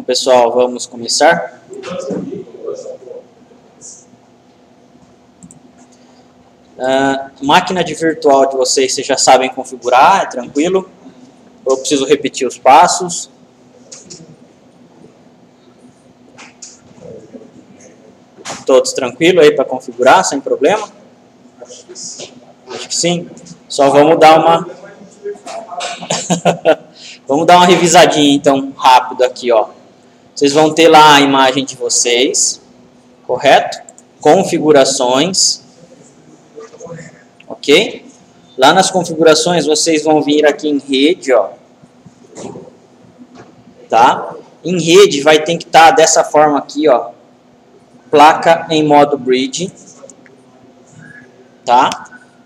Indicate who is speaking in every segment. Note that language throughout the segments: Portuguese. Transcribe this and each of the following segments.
Speaker 1: pessoal, vamos começar? Máquina de virtual de vocês já sabem configurar, é tranquilo? Eu preciso repetir os passos. Todos tranquilos aí para configurar, sem problema? Acho que sim. Só vamos dar uma... vamos dar uma revisadinha, então, rápido aqui, ó. Vocês vão ter lá a imagem de vocês, correto? Configurações. Ok? Lá nas configurações, vocês vão vir aqui em rede, ó. Tá? Em rede vai ter que estar dessa forma aqui, ó. Placa em modo bridge. Tá?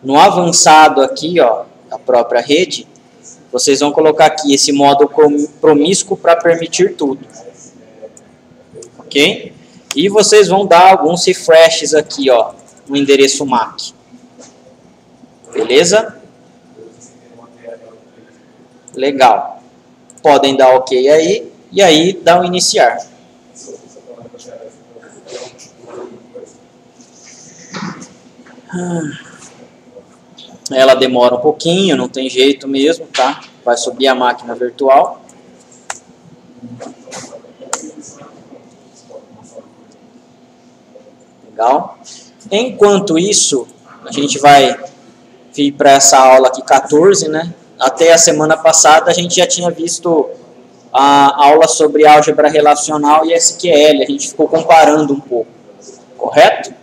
Speaker 1: No avançado aqui, ó, a própria rede, vocês vão colocar aqui esse modo promíscuo para permitir tudo. Ok? E vocês vão dar alguns refreshes aqui, ó, no endereço MAC. Beleza? Legal. Podem dar OK aí, e aí dá o iniciar. Ela demora um pouquinho, não tem jeito mesmo, tá? Vai subir a máquina virtual. Legal. Enquanto isso, a gente vai vir para essa aula aqui 14, né? Até a semana passada a gente já tinha visto a aula sobre álgebra relacional e SQL. A gente ficou comparando um pouco, correto?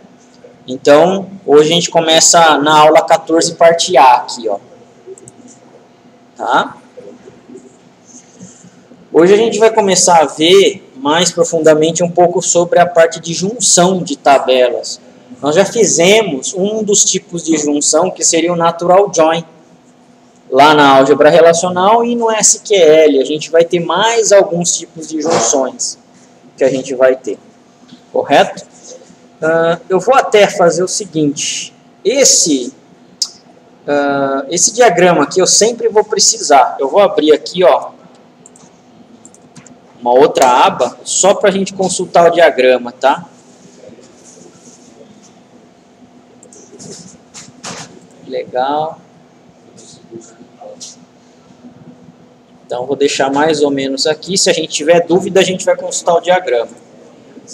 Speaker 1: Então, hoje a gente começa na aula 14, parte A aqui, ó. Tá? Hoje a gente vai começar a ver mais profundamente um pouco sobre a parte de junção de tabelas. Nós já fizemos um dos tipos de junção, que seria o natural join, lá na álgebra relacional e no SQL. A gente vai ter mais alguns tipos de junções que a gente vai ter, correto? Eu vou até fazer o seguinte, esse diagrama aqui eu sempre vou precisar. Eu vou abrir aqui, ó, uma outra aba, só para a gente consultar o diagrama, tá? Legal. Então, vou deixar mais ou menos aqui. Se a gente tiver dúvida, a gente vai consultar o diagrama.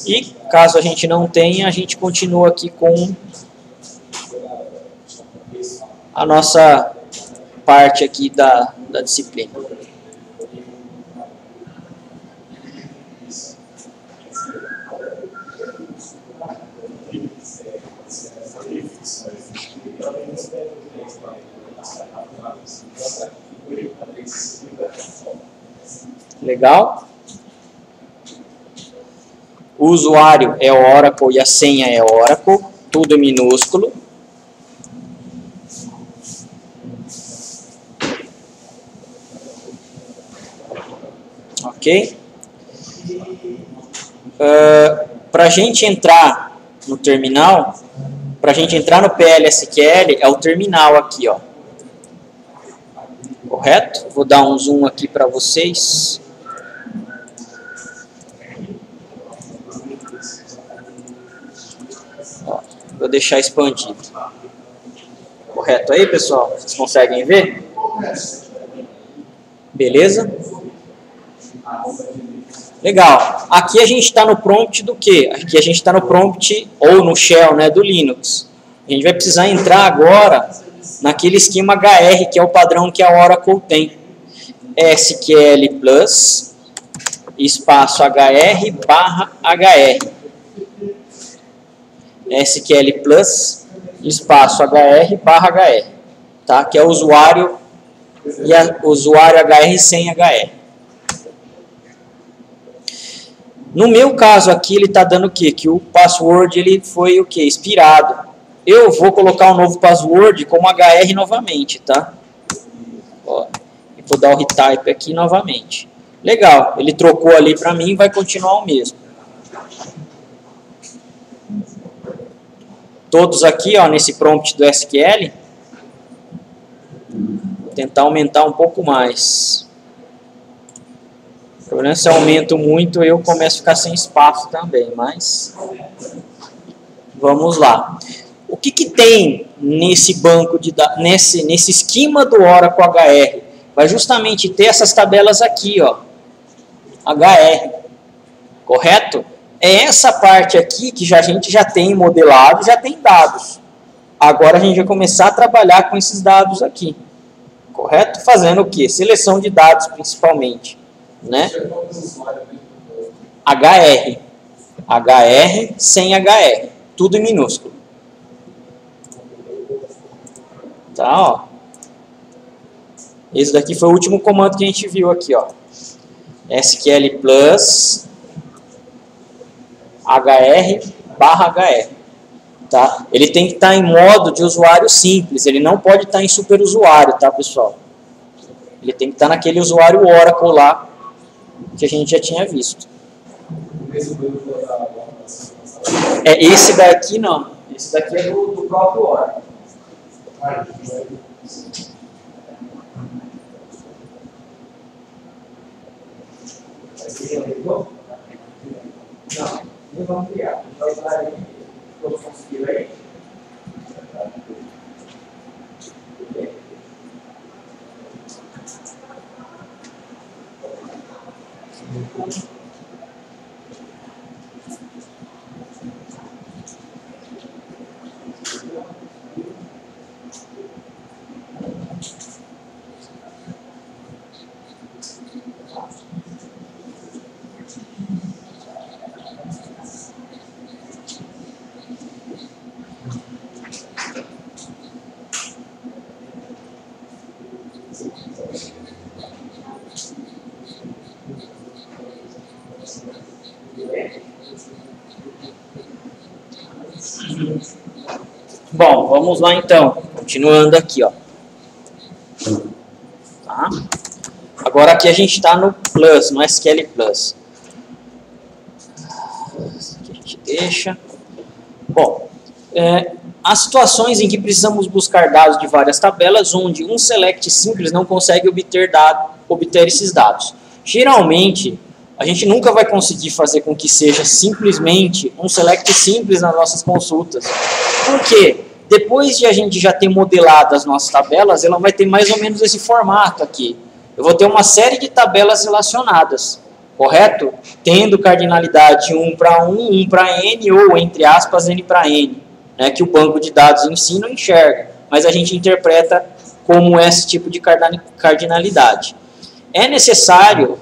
Speaker 1: E, caso a gente não tenha, a gente continua aqui com a nossa parte aqui da disciplina. Legal? O usuário é Oracle e a senha é Oracle, tudo minúsculo. Ok? Para a gente entrar no terminal, para a gente entrar no PLSQL, é o terminal aqui, ó. Correto? Vou dar um zoom aqui para vocês. Ó, vou deixar expandido. Correto aí, pessoal? Vocês conseguem ver? Beleza? Legal. Aqui a gente está no prompt do quê? Aqui a gente está no prompt ou no shell, né, do Linux. A gente vai precisar entrar agora naquele esquema HR, que é o padrão que a Oracle tem. SQL plus espaço HR/HR. SQL plus espaço HR/HR. Tá? Que é o usuário e usuário HR sem HR. No meu caso aqui, ele está dando o quê? Que o password ele foi o quê? Expirado. Eu vou colocar um novo password como HR novamente, tá? Ó, vou dar o retype aqui novamente. Legal, ele trocou ali para mim e vai continuar o mesmo. Todos aqui, ó, nesse prompt do SQL. Vou tentar aumentar um pouco mais. problema é se eu aumento muito, eu começo a ficar sem espaço também, mas vamos lá. O que tem nesse banco de dados, nesse esquema do Oracle HR? Vai justamente ter essas tabelas aqui, ó, HR, correto? É essa parte aqui que a gente já tem modelado, já tem dados. Agora a gente vai começar a trabalhar com esses dados aqui, correto? Fazendo o quê? Seleção de dados principalmente, né? HR, HR sem HR, tudo em minúsculo. Tá, ó. Esse daqui foi o último comando que a gente viu aqui, ó. SQL plus HR/HR, tá? Ele tem que estar em modo de usuário simples, ele não pode estar em superusuário, tá, pessoal? Ele tem que estar naquele usuário Oracle lá que a gente já tinha visto. Esse daqui não. Esse daqui é do próprio Oracle. Não, não vamos criar. Vamos usar aí. Vamos conseguir aí. Bom, vamos lá então, continuando aqui, ó. Tá? Agora aqui a gente está no Plus, no SQL Plus. Aqui a gente deixa. Bom, há situações em que precisamos buscar dados de várias tabelas, onde um select simples não consegue obter esses dados. Geralmente, a gente nunca vai conseguir fazer com que seja simplesmente um select simples nas nossas consultas. Por quê? Depois de a gente já ter modelado as nossas tabelas, ela vai ter mais ou menos esse formato aqui. Eu vou ter uma série de tabelas relacionadas, correto? Tendo cardinalidade 1 para 1, 1 para N, ou entre aspas, N para N, né, que o banco de dados em si não enxerga, mas a gente interpreta como esse tipo de cardinalidade. É necessário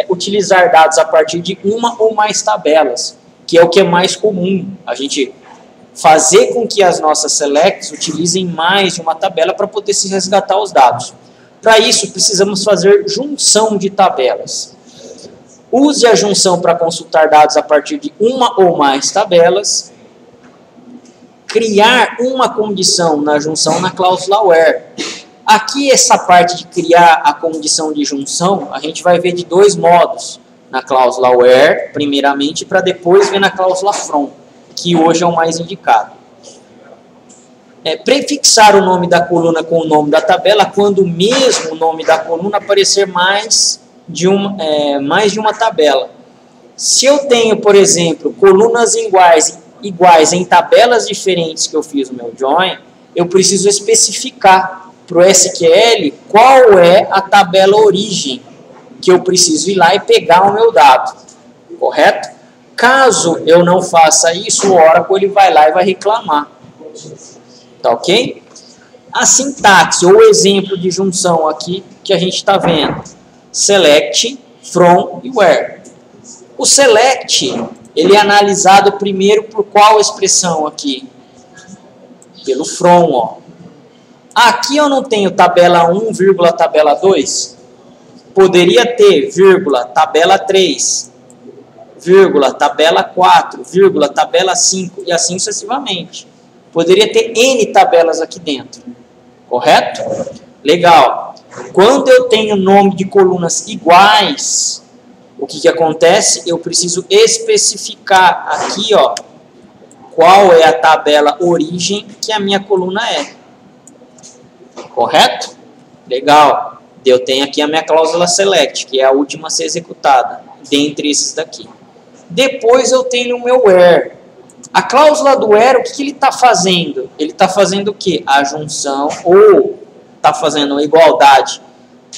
Speaker 1: utilizar dados a partir de uma ou mais tabelas, que é o que é mais comum, a gente fazer com que as nossas selects utilizem mais de uma tabela para poder se resgatar os dados. Para isso, precisamos fazer junção de tabelas. Use a junção para consultar dados a partir de uma ou mais tabelas. Criar uma condição na junção na cláusula where. Aqui, essa parte de criar a condição de junção, a gente vai ver de dois modos. Na cláusula where, primeiramente, para depois ver na cláusula from, que hoje é o mais indicado. Prefixar o nome da coluna com o nome da tabela quando mesmo o nome da coluna aparecer mais de uma tabela. Se eu tenho, por exemplo, colunas iguais em tabelas diferentes que eu fiz no meu join, eu preciso especificar para o SQL qual é a tabela origem que eu preciso ir lá e pegar o meu dado, correto? Caso eu não faça isso, o Oracle ele vai lá e vai reclamar. Tá ok? A sintaxe ou exemplo de junção aqui que a gente está vendo. Select, from e where. O select, ele é analisado primeiro por qual expressão aqui? Pelo from, ó. Aqui eu não tenho tabela 1, vírgula, tabela 2. Poderia ter, vírgula, tabela 3. Vírgula, tabela 4, vírgula, tabela 5 e assim sucessivamente. Poderia ter N tabelas aqui dentro, correto? Legal. Quando eu tenho nome de colunas iguais, o que acontece? Eu preciso especificar aqui, ó, qual é a tabela origem que a minha coluna é. Correto? Legal. Eu tenho aqui a minha cláusula select, que é a última a ser executada, dentre esses daqui. Depois eu tenho o meu where. A cláusula do where, o que ele está fazendo? Ele está fazendo o quê? A junção, ou está fazendo a igualdade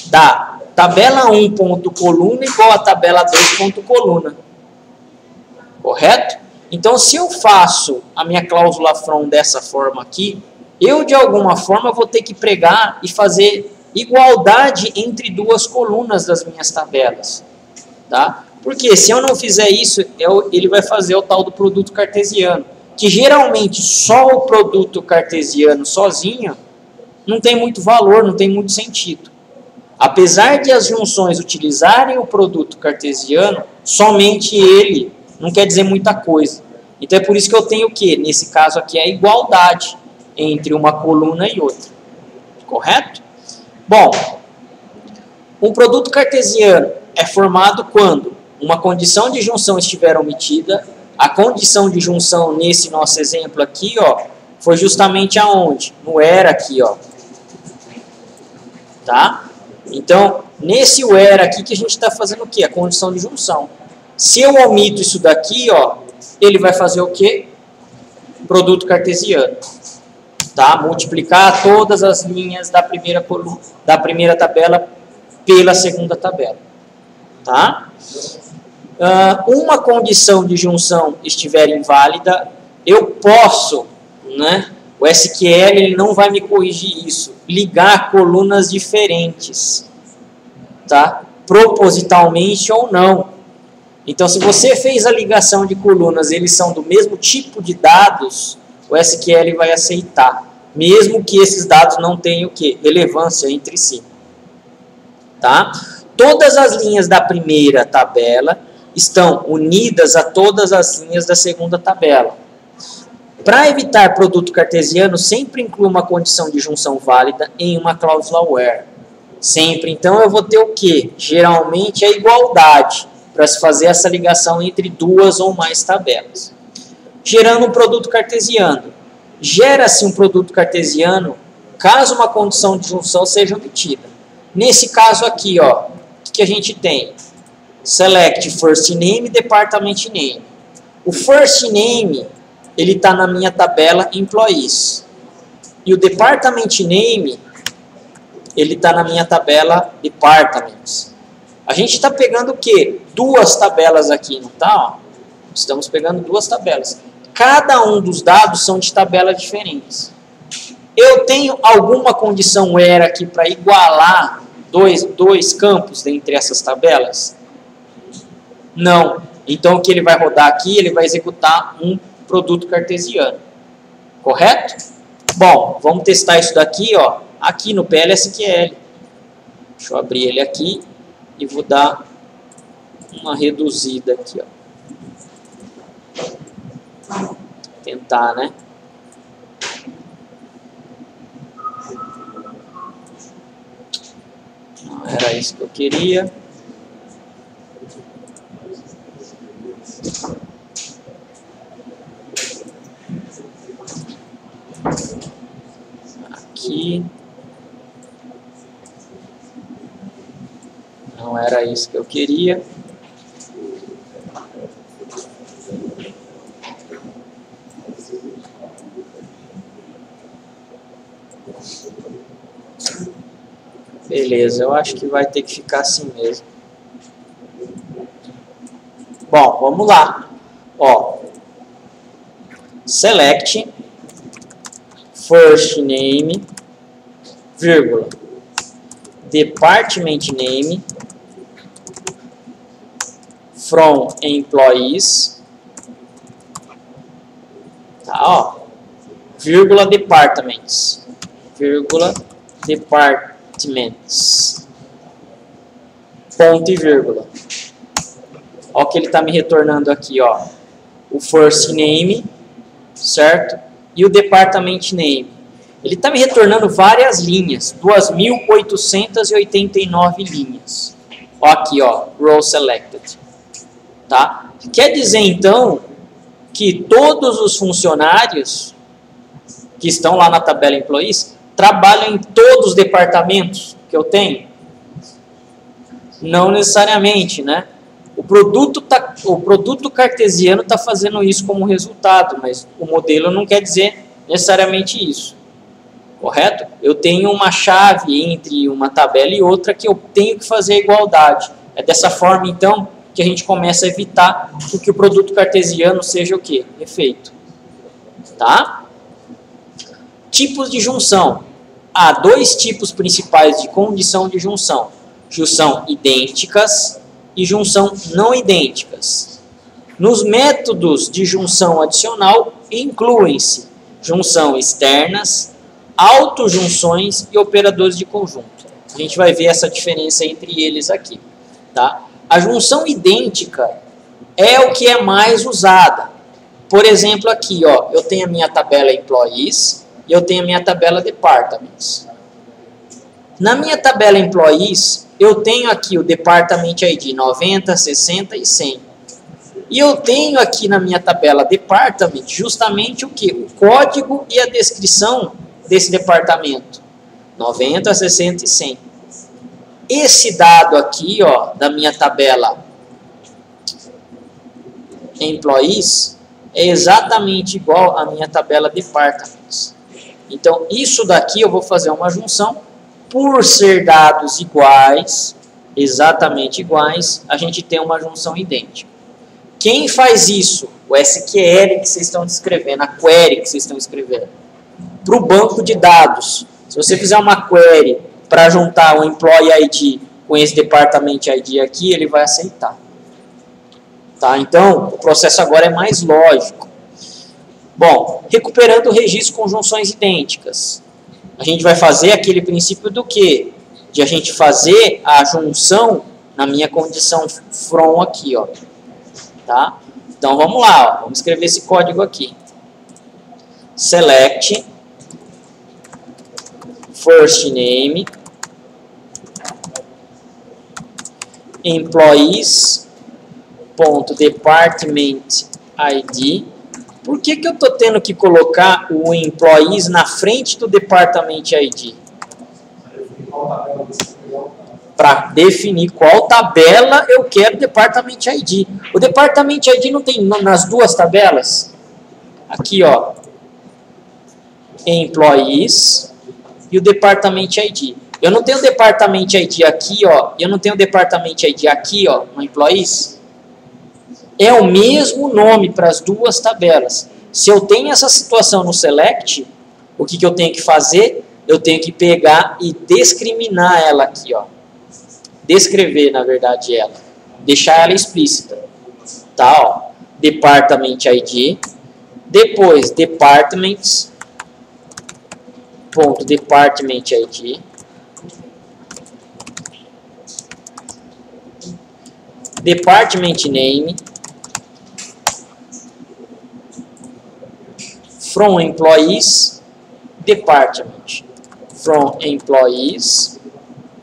Speaker 1: da tabela 1 ponto coluna igual a tabela 2 ponto coluna. Correto? Então, se eu faço a minha cláusula from dessa forma aqui, eu, de alguma forma, vou ter que pregar e fazer igualdade entre duas colunas das minhas tabelas. Tá? Porque se eu não fizer isso, ele vai fazer o tal do produto cartesiano, que geralmente só o produto cartesiano sozinho não tem muito valor, não tem muito sentido. Apesar de as junções utilizarem o produto cartesiano, somente ele não quer dizer muita coisa. Então é por isso que eu tenho o quê? Nesse caso aqui a igualdade entre uma coluna e outra. Correto? Bom, um produto cartesiano é formado quando uma condição de junção estiver omitida. A condição de junção nesse nosso exemplo aqui, ó, foi justamente aonde? No where aqui, ó. Tá? Então, nesse where aqui que a gente está fazendo o quê? A condição de junção. Se eu omito isso daqui, ó, ele vai fazer o quê? Produto cartesiano. Tá? Multiplicar todas as linhas da primeira coluna, da primeira tabela pela segunda tabela. Tá? Uma condição de junção estiver inválida, eu posso, né? O SQL ele não vai me corrigir isso. Ligar colunas diferentes, tá? Propositalmente ou não. Então, se você fez a ligação de colunas, eles são do mesmo tipo de dados, o SQL vai aceitar, mesmo que esses dados não tenham o quê? Relevância entre si. Tá? Todas as linhas da primeira tabela estão unidas a todas as linhas da segunda tabela. Para evitar produto cartesiano, sempre inclui uma condição de junção válida em uma cláusula where. Sempre. Então, eu vou ter o quê? Geralmente, a igualdade para se fazer essa ligação entre duas ou mais tabelas. Gerando um produto cartesiano. Gera-se um produto cartesiano caso uma condição de junção seja omitida. Nesse caso aqui, ó, o que a gente tem? Select first name, department name. O first name, ele está na minha tabela employees. E o department name, ele está na minha tabela departments. A gente está pegando o quê? Duas tabelas aqui, não está? Estamos pegando duas tabelas. Cada um dos dados são de tabelas diferentes. Eu tenho alguma condição where aqui para igualar dois campos dentre essas tabelas? Não. Então, o que ele vai rodar aqui, ele vai executar um produto cartesiano. Correto? Bom, vamos testar isso daqui, ó, aqui no PLSQL. Deixa eu abrir ele aqui e vou dar uma reduzida aqui, ó. Tentar, né? Não era isso que eu queria. Aqui. Não era isso que eu queria. Beleza, eu acho que vai ter que ficar assim mesmo. Bom, vamos lá. Ó, select first name, vírgula, department name from employees, tá, ó, vírgula, departments, vírgula, departments, ponto e vírgula. Ó o que ele está me retornando aqui, ó, o first name, certo? E o department name. Ele está me retornando várias linhas, 2.889 linhas. Ó aqui, ó, row selected. Tá? Quer dizer, então, que todos os funcionários que estão lá na tabela employees trabalham em todos os departamentos que eu tenho? Não necessariamente, né? O produto cartesiano está fazendo isso como resultado, mas o modelo não quer dizer necessariamente isso. Correto? Eu tenho uma chave entre uma tabela e outra que eu tenho que fazer a igualdade. É dessa forma, então, que a gente começa a evitar que o produto cartesiano seja o quê? Efeito. Tá? Tipos de junção. Há dois tipos principais de condição de junção. Junção idênticas e junção não idênticas. Nos métodos de junção adicional, incluem-se junção externas, autojunções e operadores de conjunto. A gente vai ver essa diferença entre eles aqui. Tá? A junção idêntica é o que é mais usada. Por exemplo, aqui, ó, eu tenho a minha tabela Employees e eu tenho a minha tabela Departments. Na minha tabela Employees, eu tenho aqui o Department ID 90, 60 e 100. E eu tenho aqui na minha tabela Department justamente o que? O código e a descrição desse departamento. 90, 60 e 100. Esse dado aqui, ó, da minha tabela Employees é exatamente igual à minha tabela Departments. Então, isso daqui eu vou fazer uma junção. Por ser dados iguais, exatamente iguais, a gente tem uma junção idêntica. Quem faz isso? O SQL que vocês estão descrevendo, a query que vocês estão escrevendo. Para o banco de dados. Se você fizer uma query para juntar o Employee ID com esse Department ID aqui, ele vai aceitar. Tá? Então, o processo agora é mais lógico. Bom, recuperando o registro com junções idênticas. A gente vai fazer aquele princípio do quê? De a gente fazer a junção na minha condição from aqui, ó. Tá? Então, vamos lá, ó. Vamos escrever esse código aqui. Select first name employees.department ID. Por que eu estou tendo que colocar o employees na frente do department ID? Para definir qual tabela eu quero department ID. O department ID não tem nas duas tabelas? Aqui, ó. Employees e o department ID. Eu não tenho department ID aqui, ó. Eu não tenho department ID aqui, ó, no employees. É o mesmo nome para as duas tabelas. Se eu tenho essa situação no select, o que eu tenho que fazer? Eu tenho que pegar e discriminar ela aqui, ó. Descrever, na verdade, ela. Deixar ela explícita. Tá, ó. Department ID. Depois, departments.department ID. Department name. From employees, department. From employees,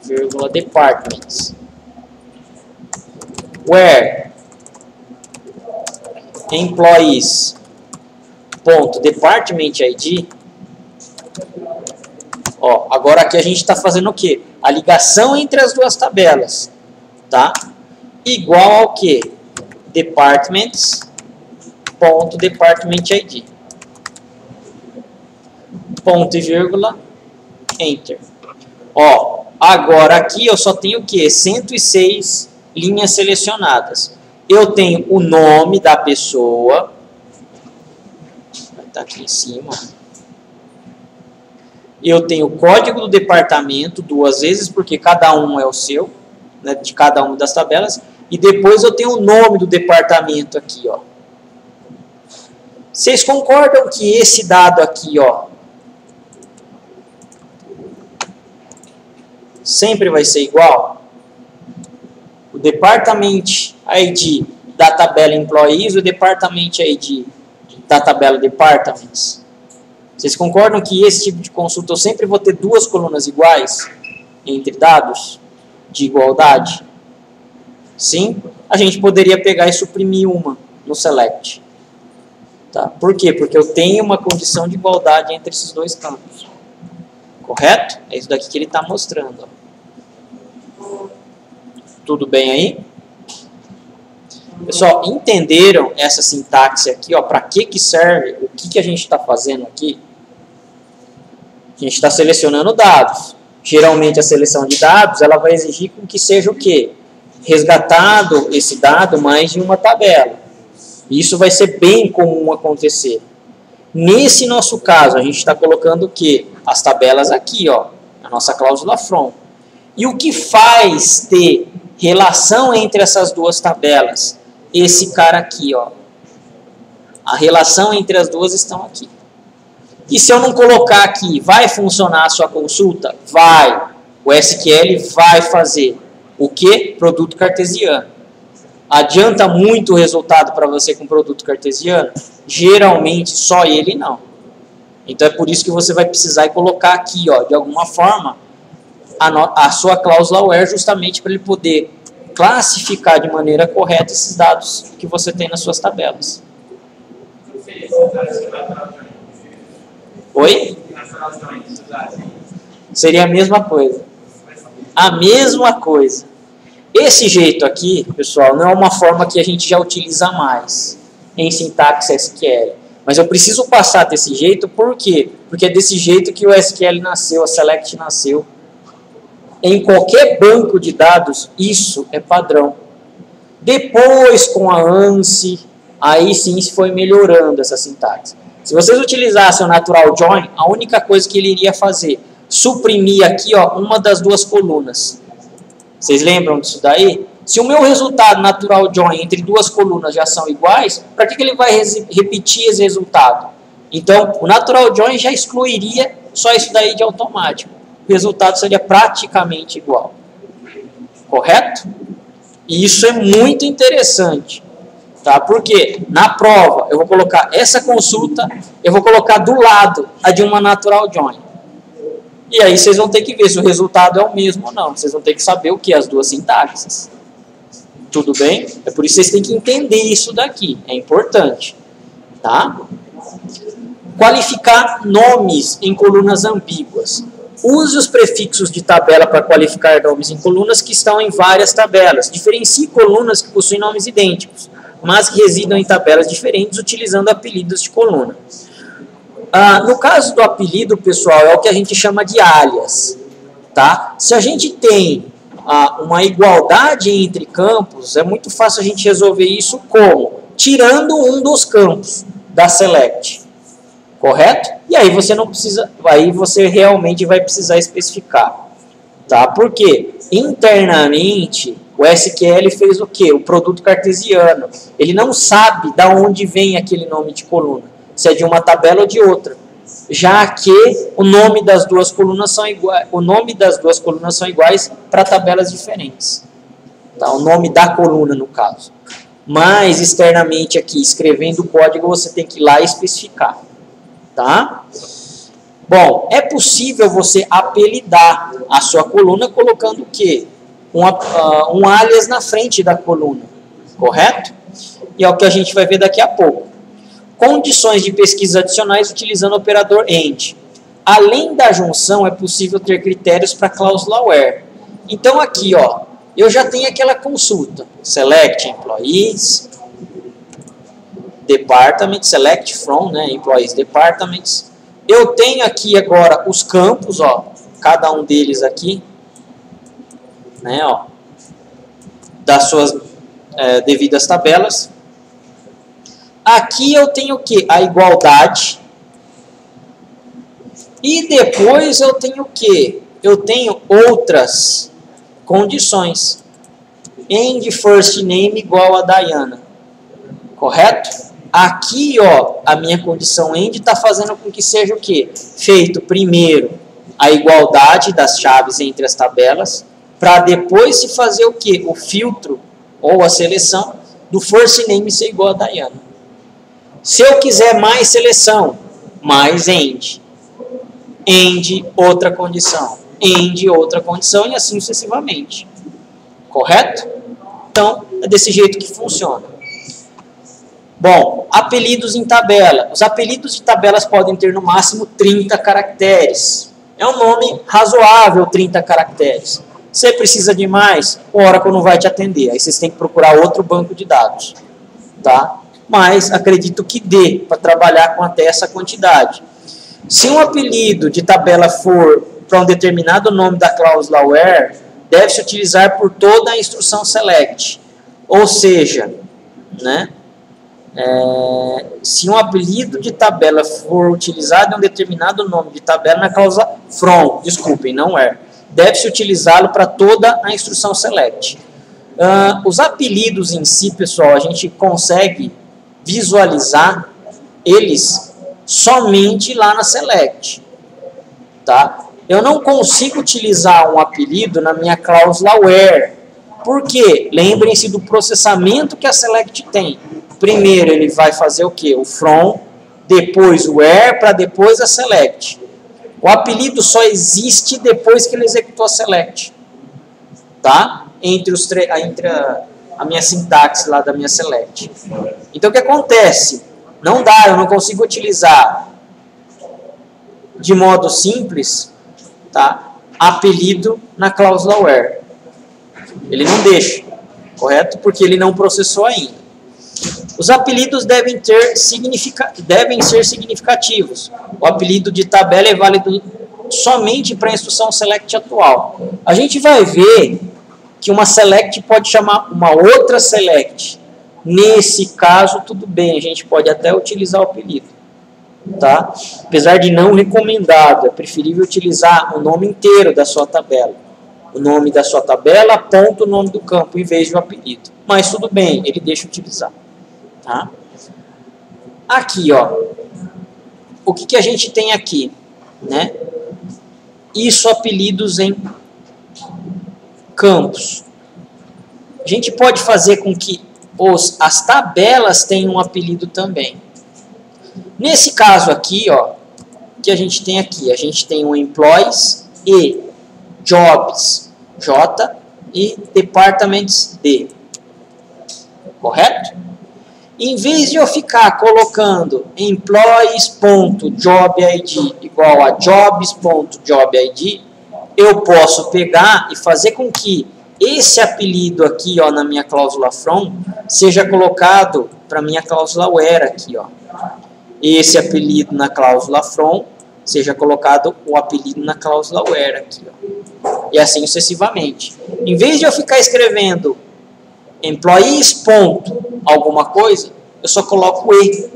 Speaker 1: vírgula, departments. Where employees ponto department ID. Ó, agora aqui a gente está fazendo o quê? A ligação entre as duas tabelas, tá? Igual ao que? Departments ponto department ID. Ponto e vírgula, enter. Ó, agora aqui eu só tenho o quê? 106 linhas selecionadas. Eu tenho o nome da pessoa, vai estar aqui em cima. Eu tenho o código do departamento, duas vezes, porque cada um é o seu, né, de cada uma das tabelas. E depois eu tenho o nome do departamento aqui, ó. Vocês concordam que esse dado aqui, ó, sempre vai ser igual? O Department ID da tabela Employees e o Department ID da tabela Departments. Vocês concordam que esse tipo de consulta eu sempre vou ter duas colunas iguais entre dados de igualdade? Sim? A gente poderia pegar e suprimir uma no select. Tá? Por quê? Porque eu tenho uma condição de igualdade entre esses dois campos. Correto? É isso daqui que ele está mostrando. Ó. Tudo bem aí? Pessoal, entenderam essa sintaxe aqui? Para que serve? O que a gente está fazendo aqui? A gente está selecionando dados. Geralmente a seleção de dados ela vai exigir com que seja o quê? Resgatado esse dado mais de uma tabela. Isso vai ser bem comum acontecer. Nesse nosso caso, a gente está colocando o quê? As tabelas aqui, ó, a nossa cláusula from. E o que faz ter relação entre essas duas tabelas? Esse cara aqui, ó. A relação entre as duas estão aqui. E se eu não colocar aqui, vai funcionar a sua consulta? Vai. O SQL vai fazer. O que? Produto cartesiano. Adianta muito o resultado para você com produto cartesiano? Geralmente, só ele não. Então, é por isso que você vai precisar colocar aqui, ó, de alguma forma, a sua cláusula where, justamente para ele poder classificar de maneira correta esses dados que você tem nas suas tabelas. Oi? Seria a mesma coisa. A mesma coisa. Esse jeito aqui, pessoal, não é uma forma que a gente já utiliza mais em sintaxe SQL. Mas eu preciso passar desse jeito, por quê? Porque é desse jeito que o SQL nasceu, a Select nasceu. Em qualquer banco de dados, isso é padrão. Depois, com a ANSI, aí sim se foi melhorando essa sintaxe. Se vocês utilizassem o Natural Join, a única coisa que ele iria fazer, suprimir aqui, ó, uma das duas colunas. Vocês lembram disso daí? Se o meu resultado Natural Join entre duas colunas já são iguais, para que ele vai repetir esse resultado? Então, o Natural Join já excluiria só isso daí de automático. O resultado seria praticamente igual. Correto? E isso é muito interessante. Tá? Porque na prova eu vou colocar essa consulta, eu vou colocar do lado a de uma Natural Join. E aí vocês vão ter que ver se o resultado é o mesmo ou não. Vocês vão ter que saber o que? As duas sintaxes. Tudo bem? É por isso que vocês têm que entender isso daqui. É importante. Tá? Qualificar nomes em colunas ambíguas. Use os prefixos de tabela para qualificar nomes em colunas que estão em várias tabelas. Diferencie colunas que possuem nomes idênticos, mas que residam em tabelas diferentes utilizando apelidos de coluna. No caso do apelido, pessoal, é o que a gente chama de alias. Tá? Se a gente tem uma igualdade entre campos, é muito fácil a gente resolver isso como? Tirando um dos campos da select. Correto? E aí você não precisa, aí você realmente vai precisar especificar. Tá? Porque internamente o SQL fez o quê? O produto cartesiano. Ele não sabe de onde vem aquele nome de coluna. Se é de uma tabela ou de outra. Já que o nome das duas colunas são iguais, para tabelas diferentes. Tá? O nome da coluna, no caso. Mas externamente aqui, escrevendo o código, você tem que ir lá e especificar. Tá? Bom, é possível você apelidar a sua coluna colocando o quê? Um alias na frente da coluna, correto? E é o que a gente vai ver daqui a pouco. Condições de pesquisa adicionais utilizando o operador AND. Além da junção, é possível ter critérios para cláusula where. Então aqui, ó, eu já tenho aquela consulta. Select employees, department, select from, né, employees departments. Eu tenho aqui agora os campos, ó, cada um deles aqui, né, ó, das suas devidas tabelas. Aqui eu tenho o que? A igualdade. E depois eu tenho o que? Eu tenho outras condições. End first name igual a Diana. Correto? Aqui, ó, a minha condição end está fazendo com que seja o quê? Feito primeiro a igualdade das chaves entre as tabelas, para depois se fazer o quê? O filtro ou a seleção do first name ser igual a Diana. Se eu quiser mais seleção, mais end. End, outra condição. End, outra condição e assim sucessivamente. Correto? Então, é desse jeito que funciona. Bom, apelidos em tabela. Os apelidos de tabelas podem ter no máximo 30 caracteres. É um nome razoável, 30 caracteres. Você precisa de mais, o Oracle não vai te atender. Aí vocês têm que procurar outro banco de dados. Tá? Mas acredito que dê para trabalhar com até essa quantidade. Se um apelido de tabela for para um determinado nome da cláusula where, deve-se utilizar por toda a instrução select. Ou seja, né, se um apelido de tabela for utilizado em um determinado nome de tabela na cláusula from, desculpem, não where, deve-se utilizá-lo para toda a instrução select. Os apelidos em si, pessoal, a gente consegue visualizar eles somente lá na select. Tá? Eu não consigo utilizar um apelido na minha cláusula where. Por quê? Lembrem-se do processamento que a select tem. Primeiro ele vai fazer o quê? O from, depois o where, para depois a select. O apelido só existe depois que ele executou a select. Tá? Entre a minha sintaxe lá da minha select. Então o que acontece? Não dá, eu não consigo utilizar de modo simples, tá, apelido na cláusula where. Ele não deixa, correto? Porque ele não processou ainda. Os apelidos devem ser significativos. O apelido de tabela é válido somente para a instrução select atual. A gente vai ver que uma select pode chamar uma outra select. Nesse caso, tudo bem, a gente pode até utilizar o apelido. Tá? Apesar de não recomendado, é preferível utilizar o nome inteiro da sua tabela. O nome da sua tabela, ponto, o nome do campo, em vez de um apelido. Mas tudo bem, ele deixa utilizar. Tá? Aqui, ó, o que a gente tem aqui? Né? Isso, apelidos em campos. A gente pode fazer com que as tabelas tenham um apelido também. Nesse caso aqui, ó, que a gente tem aqui? A gente tem o employees e jobs, J, e departments, D. Correto? Em vez de eu ficar colocando employees.jobid igual a jobs.jobid, eu posso pegar e fazer com que esse apelido aqui, ó, na minha cláusula from, seja colocado para minha cláusula where aqui, ó. Esse apelido na cláusula from seja colocado o apelido na cláusula where aqui, ó. E assim sucessivamente. Em vez de eu ficar escrevendo employees ponto alguma coisa, eu só coloco e.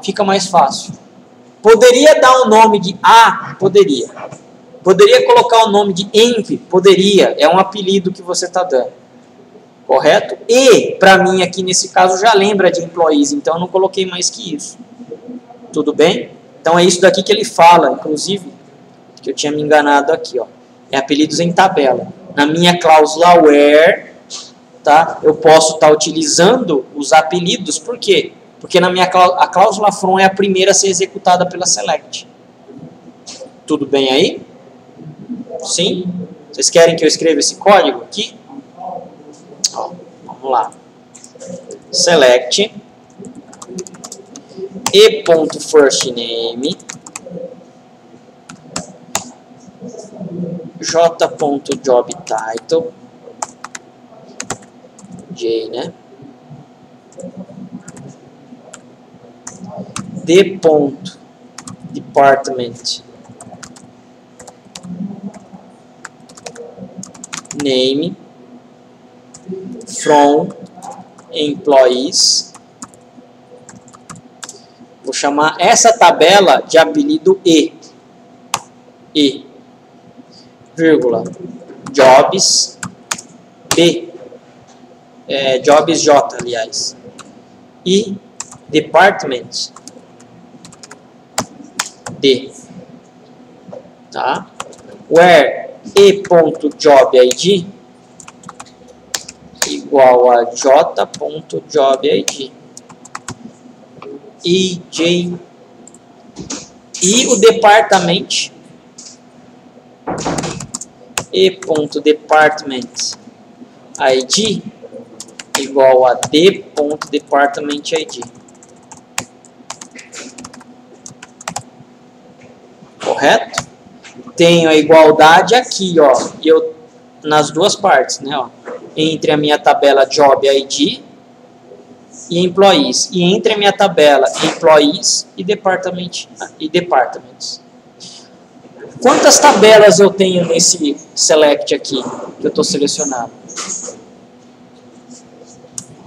Speaker 1: Fica mais fácil. Poderia dar o nome de a? Poderia. Poderia colocar o nome de env? Poderia. É um apelido que você está dando. Correto? E, para mim, aqui nesse caso, já lembra de employees, então eu não coloquei mais que isso. Tudo bem? Então é isso daqui que ele fala, inclusive, que eu tinha me enganado aqui, ó. É apelidos em tabela. Na minha cláusula where, tá? Eu posso estar utilizando os apelidos, por quê? Porque a cláusula from é a primeira a ser executada pela select. Tudo bem aí? Sim? Vocês querem que eu escreva esse código aqui? Ó, vamos lá. Select e.firstName j.jobTitle J, né? d.department name from employees. Vou chamar essa tabela de apelido E, vírgula, jobs B, jobs J, aliás, e department D, tá? Where e.jobid igual a j.jobid e o department e.department id igual a d.department id. Correto? Tenho a igualdade aqui, ó, e eu nas duas partes, né? Ó, entre a minha tabela Job ID e Employees, e entre a minha tabela Employees e Departments. Quantas tabelas eu tenho nesse Select aqui, que eu estou selecionando?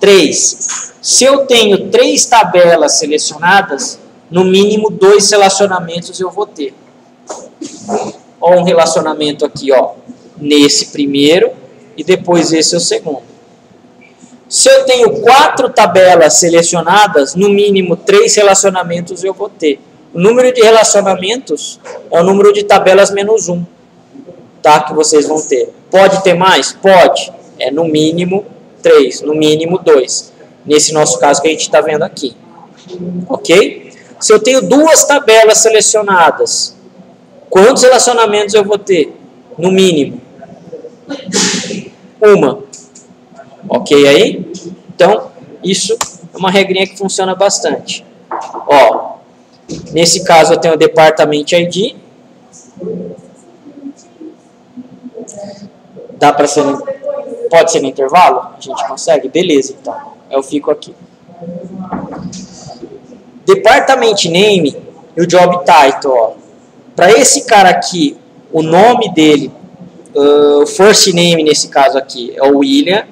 Speaker 1: 3. Se eu tenho 3 tabelas selecionadas, no mínimo 2 relacionamentos eu vou ter. Ó, um relacionamento aqui, ó, nesse primeiro, e depois esse é o segundo. Se eu tenho 4 tabelas selecionadas, no mínimo 3 relacionamentos eu vou ter. O número de relacionamentos é o número de tabelas menos 1, tá? Que vocês vão ter. Pode ter mais? Pode. É no mínimo 3, no mínimo 2. Nesse nosso caso que a gente está vendo aqui. Ok? Se eu tenho 2 tabelas selecionadas, quantos relacionamentos eu vou ter? No mínimo 1. Ok aí? Então, isso é uma regrinha que funciona bastante. Ó, nesse caso eu tenho o Department ID. Dá para ser... Pode ser no intervalo? A gente consegue? Beleza, então. Eu fico aqui. Department Name e o Job Title. Para esse cara aqui, o nome dele, o First Name nesse caso aqui, é o William.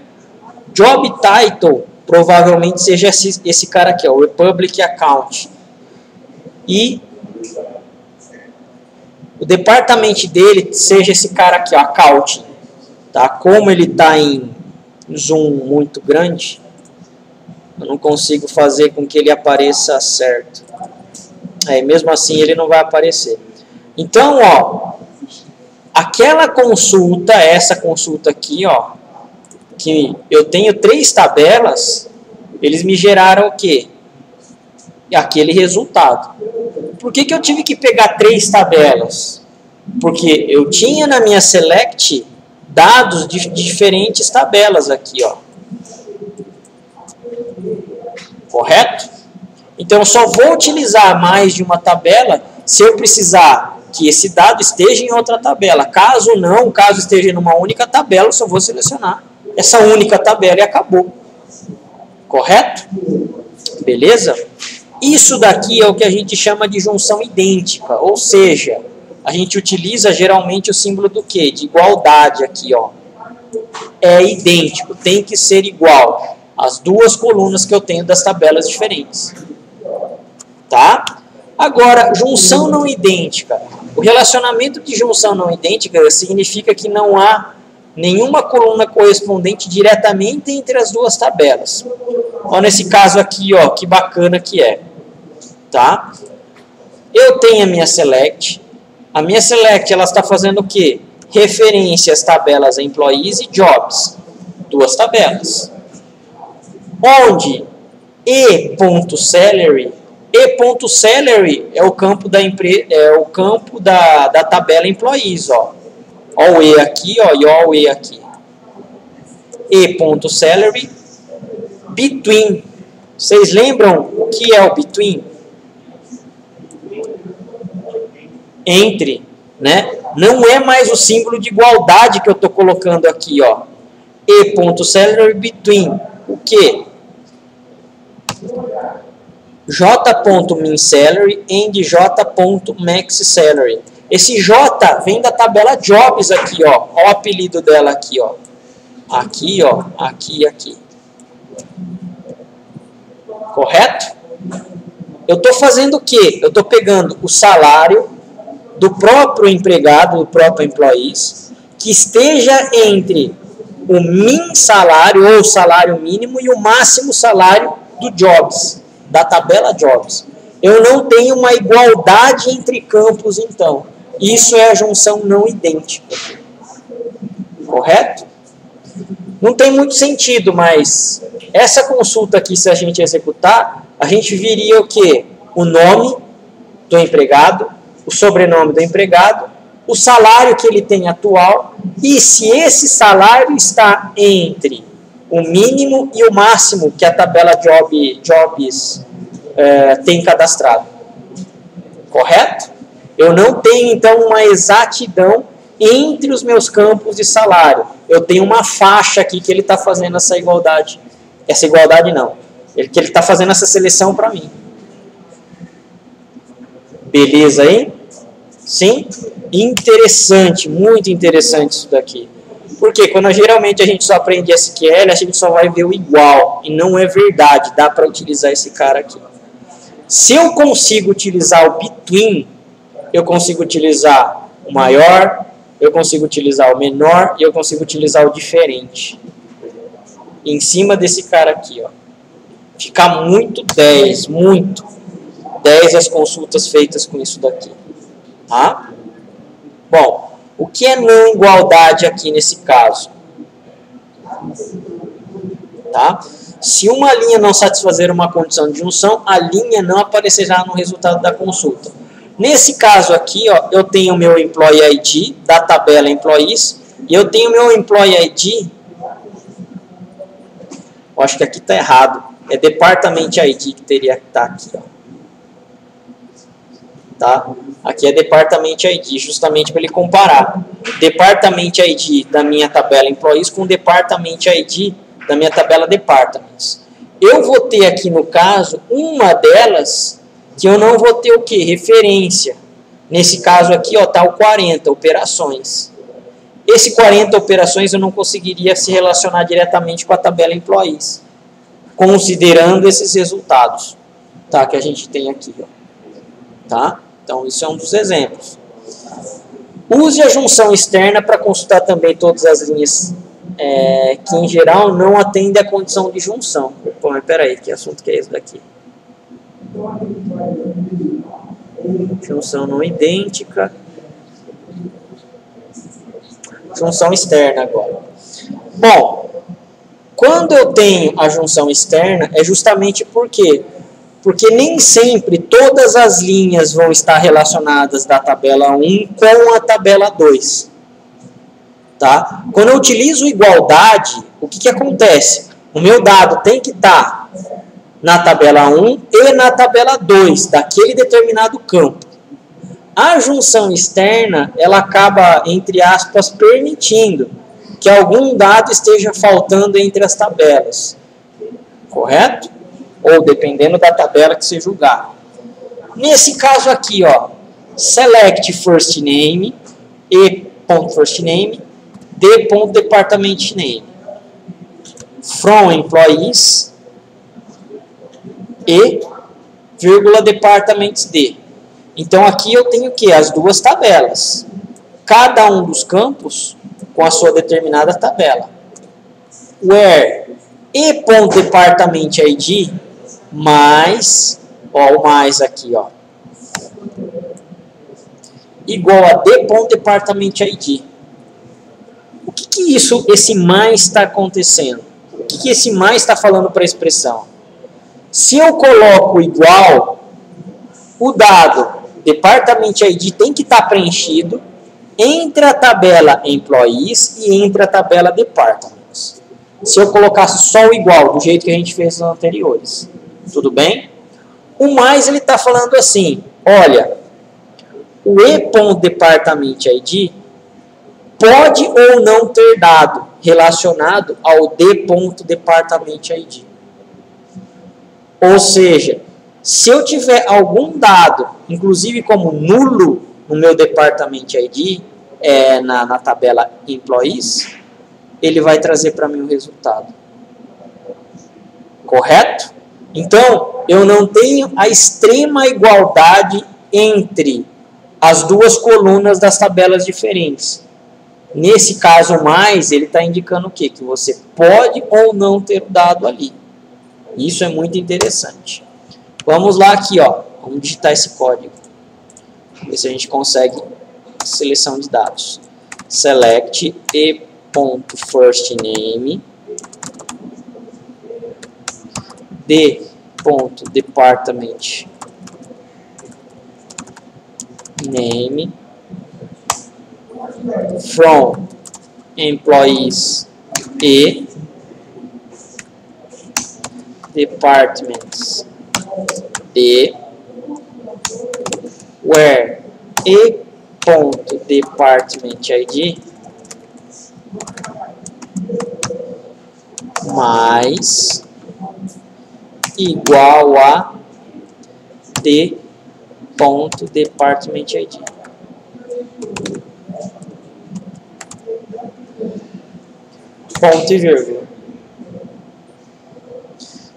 Speaker 1: Job Title provavelmente seja esse cara aqui, ó, o Republic Account. E o departamento dele seja esse cara aqui, ó, Accounting. Tá? Como ele está em zoom muito grande, eu não consigo fazer com que ele apareça certo. Mesmo assim ele não vai aparecer. Então, ó, aquela consulta, essa consulta aqui, ó, que eu tenho 3 tabelas, eles me geraram o quê? Aquele resultado. Por que eu tive que pegar 3 tabelas? Porque eu tinha na minha Select dados de diferentes tabelas aqui, ó. Correto? Então, eu só vou utilizar mais de uma tabela se eu precisar que esse dado esteja em outra tabela. Caso não, caso esteja em uma única tabela, eu só vou selecionar essa única tabela e acabou. Correto? Beleza? Isso daqui é o que a gente chama de junção idêntica, ou seja, a gente utiliza geralmente o símbolo do quê? De igualdade aqui, ó. É idêntico, tem que ser igual as 2 colunas que eu tenho das tabelas diferentes. Tá? Agora, junção não idêntica. O relacionamento de junção não idêntica significa que não há nenhuma coluna correspondente diretamente entre as 2 tabelas. Ó, nesse caso aqui, ó, que bacana que é. Tá? Eu tenho a minha Select. A minha Select, ela está fazendo o quê? Referência às tabelas Employees e Jobs. 2 tabelas. Onde e.salary é o campo da da tabela Employees, ó. Ó o E aqui, ó, e ó o E aqui. E.salary between. Vocês lembram o que é o between? Entre, né? Não é mais o símbolo de igualdade que eu estou colocando aqui, ó. E.salary between o quê? J.minSalary and J.maxSalary. Esse J vem da tabela Jobs aqui, ó. Olha o apelido dela aqui, ó. Aqui, ó. Aqui e aqui. Correto? Eu estou fazendo o quê? Eu estou pegando o salário do próprio empregado, do próprio employees, que esteja entre o min salário, ou salário mínimo, e o máximo salário do Jobs, da tabela Jobs. Eu não tenho uma igualdade entre campos, então. Isso é a junção não idêntica. Correto? Não tem muito sentido, mas essa consulta aqui, se a gente executar, a gente viria o quê? O nome do empregado, o sobrenome do empregado, o salário que ele tem atual, e se esse salário está entre o mínimo e o máximo que a tabela Jobs tem cadastrado. Correto? Eu não tenho, então, uma exatidão entre os meus campos de salário. Eu tenho uma faixa aqui que ele está fazendo essa igualdade. Essa igualdade não. Que ele está fazendo essa seleção para mim. Beleza aí? Sim? Interessante, muito interessante isso daqui. Porque quando geralmente a gente só aprende SQL, a gente só vai ver o igual. E não é verdade, dá para utilizar esse cara aqui. Se eu consigo utilizar o between, eu consigo utilizar o maior, eu consigo utilizar o menor e eu consigo utilizar o diferente. Em cima desse cara aqui, ó. Fica muito 10, muito. 10 as consultas feitas com isso daqui. Tá? Bom, o que é não igualdade aqui nesse caso? Tá? Se uma linha não satisfazer uma condição de junção, a linha não aparecerá no resultado da consulta. Nesse caso aqui, ó, eu tenho meu Employee ID da tabela Employees e eu tenho meu Employee ID. Eu acho que aqui está errado. É Department ID que teria que estar aqui, ó. Tá? Aqui é Department ID, justamente para ele comparar Department ID da minha tabela Employees com Department ID da minha tabela Departments. Eu vou ter aqui no caso uma delas que eu não vou ter o que? Referência. Nesse caso aqui, ó, tá o 40 operações. Esse 40 operações eu não conseguiria se relacionar diretamente com a tabela Employees, considerando esses resultados, tá, que a gente tem aqui, ó. Tá? Então, isso é um dos exemplos. Use a junção externa para consultar também todas as linhas que, em geral, não atendem à condição de junção. Pô, mas peraí, que assunto que é esse daqui? Junção não idêntica. Junção externa agora. Bom, quando eu tenho a junção externa, é justamente por quê? Porque nem sempre todas as linhas vão estar relacionadas da tabela 1 com a tabela 2. Tá? Quando eu utilizo igualdade, o que acontece? O meu dado tem que estar na tabela 1 e na tabela 2, daquele determinado campo. A junção externa, ela acaba, entre aspas, permitindo que algum dado esteja faltando entre as tabelas. Correto? Ou dependendo da tabela que você julgar. Nesse caso aqui, ó, select first name, e.firstname, d.department name, from employees, e, vírgula, departments d. Então aqui eu tenho o quê? As duas tabelas. Cada um dos campos com a sua determinada tabela. Where e.department ID mais, ó, o mais aqui, ó, igual a d.department ID. O que esse mais está acontecendo? O que esse mais está falando para a expressão? Se eu coloco igual, o dado Department ID tem que estar preenchido entre a tabela Employees e entre a tabela Departments. Se eu colocasse só o igual, do jeito que a gente fez nos anteriores. Tudo bem? O mais, ele está falando assim, olha, o e.department ID pode ou não ter dado relacionado ao d.department ID. Ou seja, se eu tiver algum dado, inclusive como nulo no meu Department ID, na tabela Employees, ele vai trazer para mim o resultado. Correto? Então, eu não tenho a extrema igualdade entre as duas colunas das tabelas diferentes. Nesse caso mais, ele está indicando o quê? Que você pode ou não ter o dado ali. Isso é muito interessante. Vamos lá aqui, ó. Vamos digitar esse código. Ver se a gente consegue seleção de dados. Select e.firstname d.department name from employees e departments d where ponto department ID mais igual a D ponto department ID. Ponto e vírgula.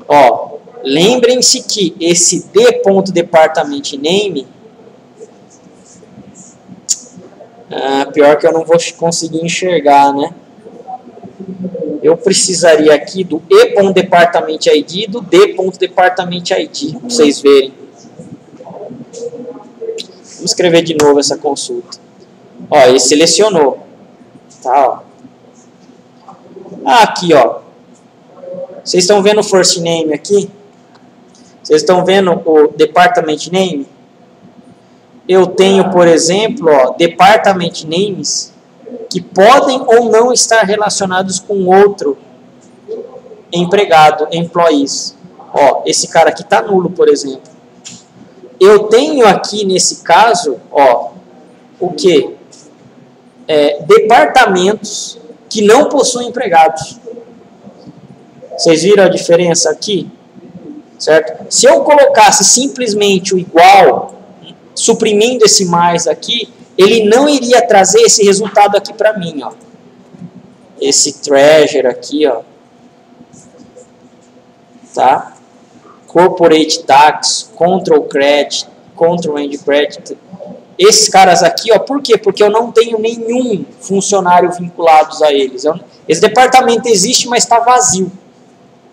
Speaker 1: Ó, lembrem-se que esse D ponto department name, pior que eu não vou conseguir enxergar, né? Eu precisaria aqui do E.Department ID e do D.Department ID, para vocês verem. Vamos escrever de novo essa consulta. Ó, ele selecionou. Tá, ó. Aqui, ó. Vocês estão vendo o first name aqui? Vocês estão vendo o department name? Eu tenho, por exemplo, ó, department names que podem ou não estar relacionados com outro empregado, employees. Ó, esse cara aqui está nulo, por exemplo. Eu tenho aqui, nesse caso, ó, o quê? Departamentos que não possuem empregados. Vocês viram a diferença aqui? Certo? Se eu colocasse simplesmente o igual, suprimindo esse mais aqui, ele não iria trazer esse resultado aqui para mim, ó. Esse treasure aqui, ó. Tá? Corporate tax, control credit, control and credit. Esses caras aqui, ó, por quê? Porque eu não tenho nenhum funcionário vinculados a eles. Esse departamento existe, mas está vazio.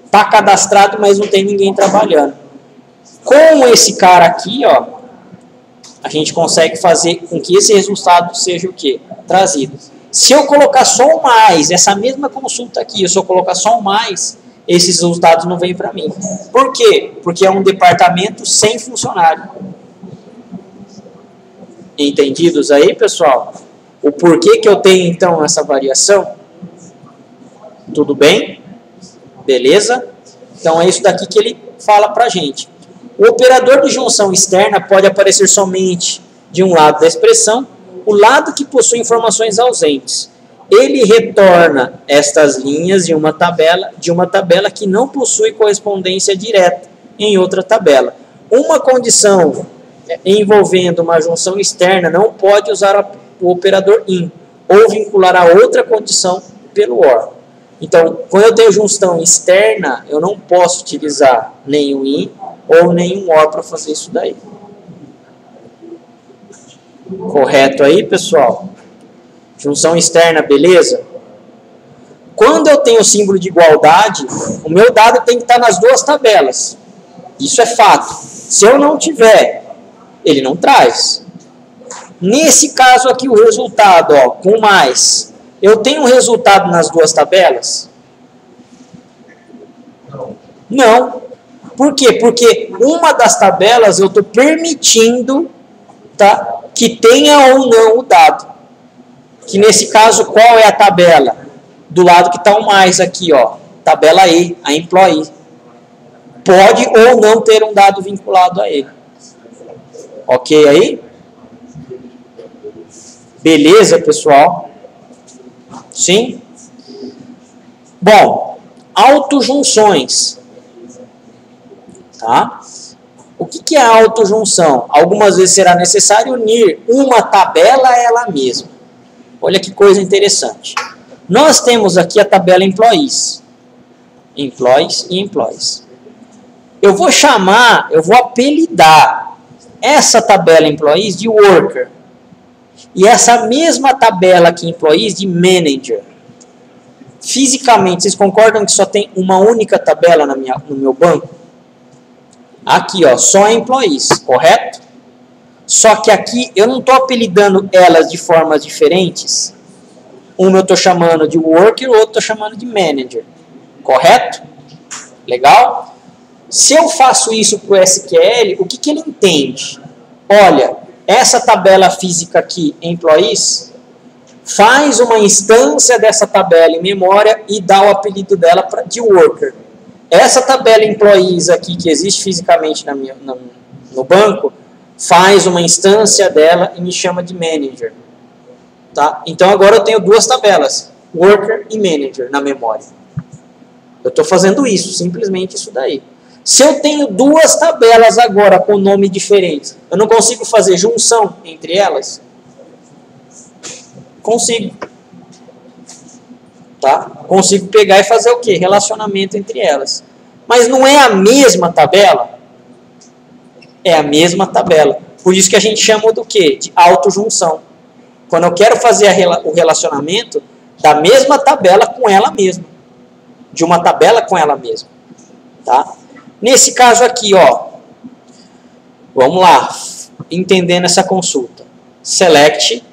Speaker 1: Está cadastrado, mas não tem ninguém trabalhando. Com esse cara aqui, ó, a gente consegue fazer com que esse resultado seja o quê? Trazido. Se eu colocar só um mais, essa mesma consulta aqui, se eu colocar só um mais, esses resultados não vêm para mim. Por quê? Porque é um departamento sem funcionário. Entendidos aí, pessoal? O porquê que eu tenho, então, essa variação? Tudo bem? Beleza? Então, é isso daqui que ele fala para a gente. O operador de junção externa pode aparecer somente de um lado da expressão, o lado que possui informações ausentes. Ele retorna estas linhas de uma tabela que não possui correspondência direta em outra tabela. Uma condição envolvendo uma junção externa não pode usar o operador IN ou vincular a outra condição pelo OR. Então, quando eu tenho junção externa, eu não posso utilizar nem o IN ou nem um OR para fazer isso daí. Correto aí, pessoal? Junção externa, beleza? Quando eu tenho o símbolo de igualdade, o meu dado tem que estar nas duas tabelas. Isso é fato. Se eu não tiver, ele não traz. Nesse caso aqui, o resultado, ó, com mais, eu tenho um resultado nas duas tabelas? Não. Por quê? Porque uma das tabelas eu estou permitindo, tá, que tenha ou não o dado. Que nesse caso, qual é a tabela? Do lado que está o mais aqui, ó, tabela E, a employee. Pode ou não ter um dado vinculado a ele. Ok aí? Beleza, pessoal? Sim? Bom, autojunções. Tá? O que é autojunção? Algumas vezes será necessário unir uma tabela a ela mesma. Olha que coisa interessante. Nós temos aqui a tabela employees. Employees e employees. Eu vou apelidar essa tabela employees de worker. E essa mesma tabela aqui employees de manager. Fisicamente, vocês concordam que só tem uma única tabela no meu banco? Aqui, ó, só employees, correto? Só que aqui eu não estou apelidando elas de formas diferentes. Uma eu estou chamando de worker, o outro estou chamando de manager. Correto? Legal? Se eu faço isso para o SQL, o que ele entende? Olha, essa tabela física aqui, employees, faz uma instância dessa tabela em memória e dá o apelido dela de worker. Essa tabela employees aqui, que existe fisicamente no banco, faz uma instância dela e me chama de manager. Tá? Então agora eu tenho duas tabelas, worker e manager, na memória. Eu estou fazendo isso, simplesmente isso daí. Se eu tenho duas tabelas agora com nome diferentes, eu não consigo fazer junção entre elas? Consigo. Tá? Consigo pegar e fazer o quê? Relacionamento entre elas. Mas não é a mesma tabela? É a mesma tabela. Por isso que a gente chama do quê? De autojunção. Quando eu quero fazer o relacionamento da mesma tabela com ela mesma. De uma tabela com ela mesma. Tá? Nesse caso aqui, ó. Vamos lá. Entendendo essa consulta. Select.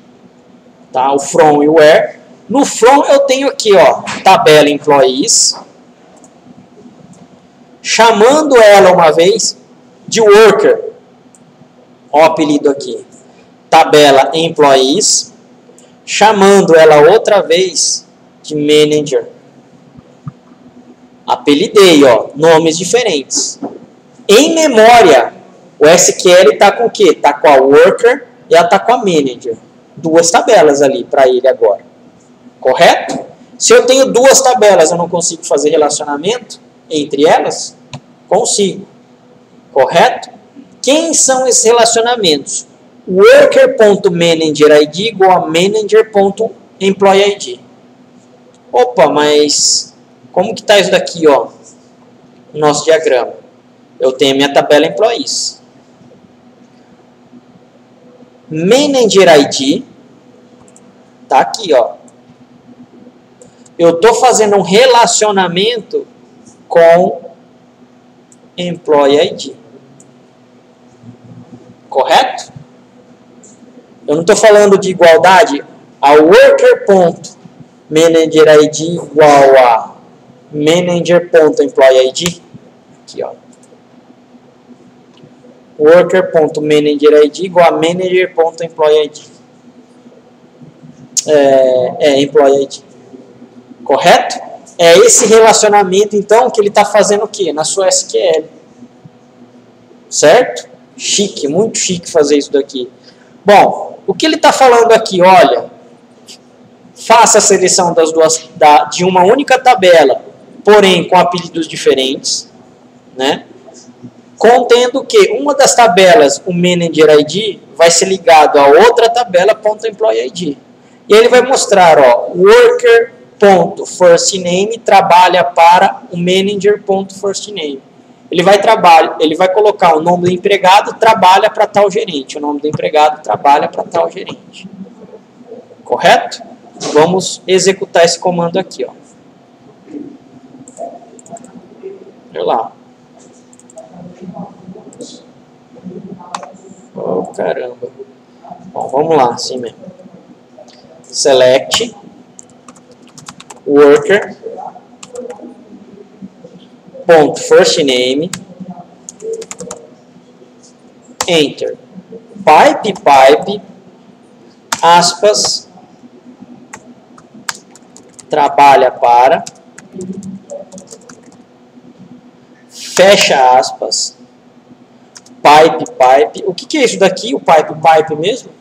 Speaker 1: Tá? O from e o where. No from eu tenho aqui, ó. Tabela employees. Chamando ela uma vez de worker. Ó o apelido aqui. Tabela employees. Chamando ela outra vez de manager. Apelidei, ó, nomes diferentes. Em memória, o SQL está com o quê? Está com a worker e ela está com a manager. Duas tabelas ali para ele agora. Correto? Se eu tenho duas tabelas, eu não consigo fazer relacionamento entre elas? Consigo. Correto? Quem são esses relacionamentos? Worker.managerID igual a manager.employeeID. Opa, mas como que está isso daqui, ó? O nosso diagrama. Eu tenho a minha tabela employees. ManagerID tá aqui, ó. Eu estou fazendo um relacionamento com employeeID. Correto? Eu não estou falando de igualdade. A worker.managerID igual a manager.employeeID. Aqui, ó. Worker.managerID igual a manager.employeeID. EmployeeID. Correto? É esse relacionamento, então, que ele está fazendo o quê? Na sua SQL. Certo? Chique, muito chique fazer isso daqui. Bom, o que ele está falando aqui? Olha, faça a seleção das duas, de uma única tabela, porém com apelidos diferentes, né? Contendo que uma das tabelas, o Manager ID, vai ser ligado a outra tabela, .employeeID. E ele vai mostrar, ó, worker.firstname trabalha para o manager.firstname. Ele vai colocar o nome do empregado, trabalha para tal gerente. O nome do empregado trabalha para tal gerente. Correto? Vamos executar esse comando aqui, ó. Olha lá. Oh, caramba. Bom, vamos lá, assim mesmo. Select worker .firstname enter pipe aspas trabalha para fecha aspas pipe. O que é isso daqui? O pipe mesmo?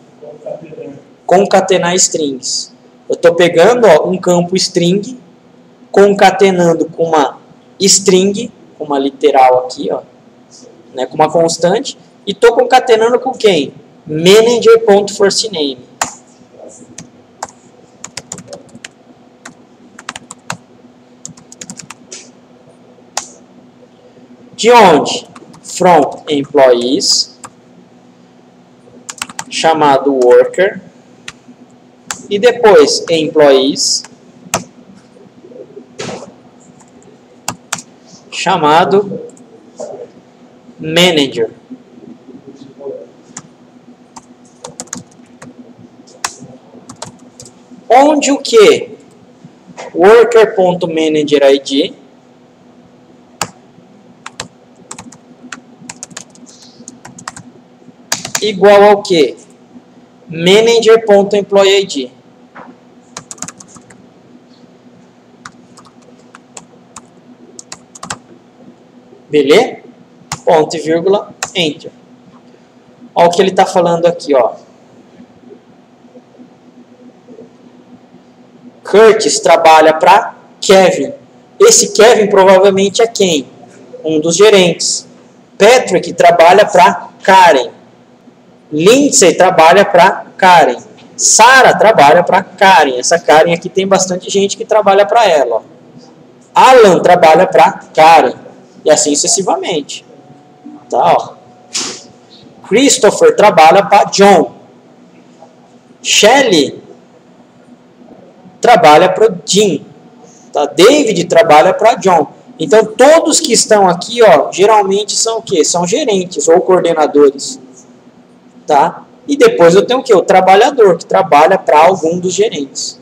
Speaker 1: Concatenar strings. Eu estou pegando, ó, um campo string, concatenando com uma string, uma literal aqui, ó, né, com uma constante, e estou concatenando com quem? Manager.firstname. De onde? From employees, chamado worker, e depois employees, chamado manager. Onde o que? Worker.managerID igual ao que? Manager.employeeID. Beleza? Ponto e vírgula, enter. Olha o que ele está falando aqui, ó. Curtis trabalha para Kevin. Esse Kevin provavelmente é quem? Um dos gerentes. Patrick trabalha para Karen. Lindsay trabalha para Karen. Sarah trabalha para Karen. Essa Karen aqui tem bastante gente que trabalha para ela. Ó. Alan trabalha para Karen. E assim sucessivamente. Tá, ó. Christopher trabalha para John. Shelley trabalha para Jim. Tá? David trabalha para John. Então, todos que estão aqui, ó, geralmente são o quê? São gerentes ou coordenadores. Tá? E depois eu tenho o quê? O trabalhador, que trabalha para algum dos gerentes.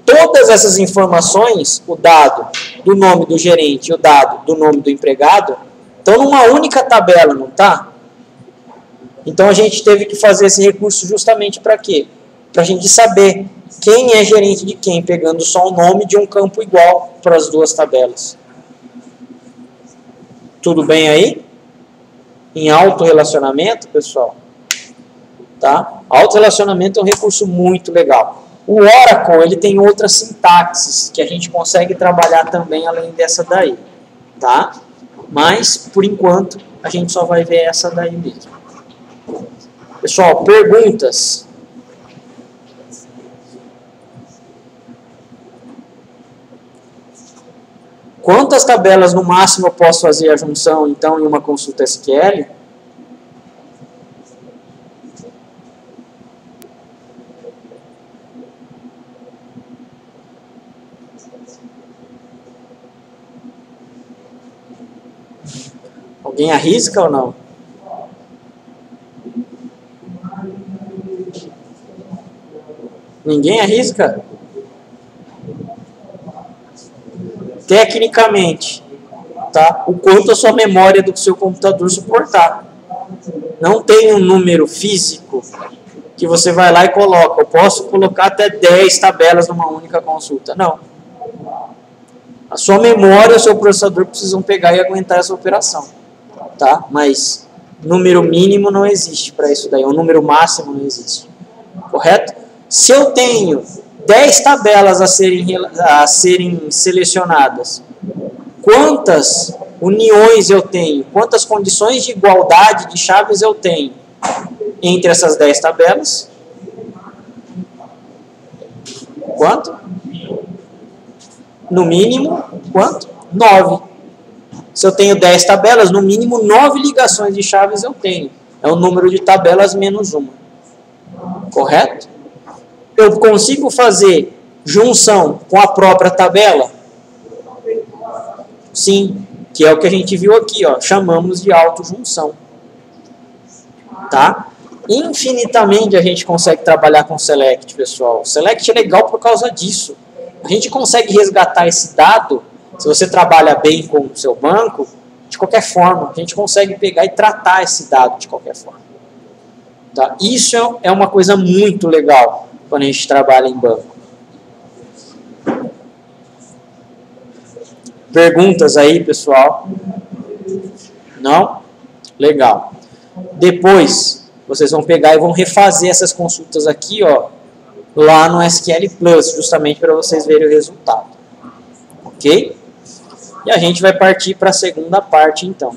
Speaker 1: Todas essas informações, o dado do nome do gerente e o dado do nome do empregado, estão numa única tabela, não tá? Então, a gente teve que fazer esse recurso justamente para quê? Para a gente saber quem é gerente de quem, pegando só o nome de um campo igual para as duas tabelas. Tudo bem aí? Em autorrelacionamento, pessoal? Tá? Autorrelacionamento é um recurso muito legal. O Oracle, ele tem outras sintaxes que a gente consegue trabalhar também além dessa daí. Tá? Mas, por enquanto, a gente só vai ver essa daí mesmo. Pessoal, perguntas? Quantas tabelas no máximo eu posso fazer a junção, então, em uma consulta SQL? Alguém arrisca ou não? Ninguém arrisca? Tecnicamente, tá? O quanto a sua memória do seu computador suportar. Não tem um número físico que você vai lá e coloca. Eu posso colocar até 10 tabelas numa única consulta. Não. A sua memória e o seu processador precisam pegar e aguentar essa operação. Tá? Mas número mínimo não existe para isso daí. O número máximo não existe. Correto? Se eu tenho 10 tabelas a serem selecionadas, quantas uniões eu tenho? Quantas condições de igualdade de chaves eu tenho entre essas 10 tabelas? Quanto? No mínimo, quanto? 9. Se eu tenho 10 tabelas, no mínimo 9 ligações de chaves eu tenho. É o número de tabelas menos uma. Correto? Eu consigo fazer junção com a própria tabela? Sim, que é o que a gente viu aqui, ó, chamamos de autojunção. Tá? Infinitamente a gente consegue trabalhar com select, pessoal. O select é legal por causa disso. A gente consegue resgatar esse dado, se você trabalha bem com o seu banco, de qualquer forma. A gente consegue pegar e tratar esse dado de qualquer forma. Tá? Isso é uma coisa muito legal quando a gente trabalha em banco. Perguntas aí, pessoal? Não? Legal. Depois, vocês vão pegar e vão refazer essas consultas aqui, ó, lá no SQL Plus, justamente para vocês verem o resultado. Ok? E a gente vai partir para a segunda parte, então.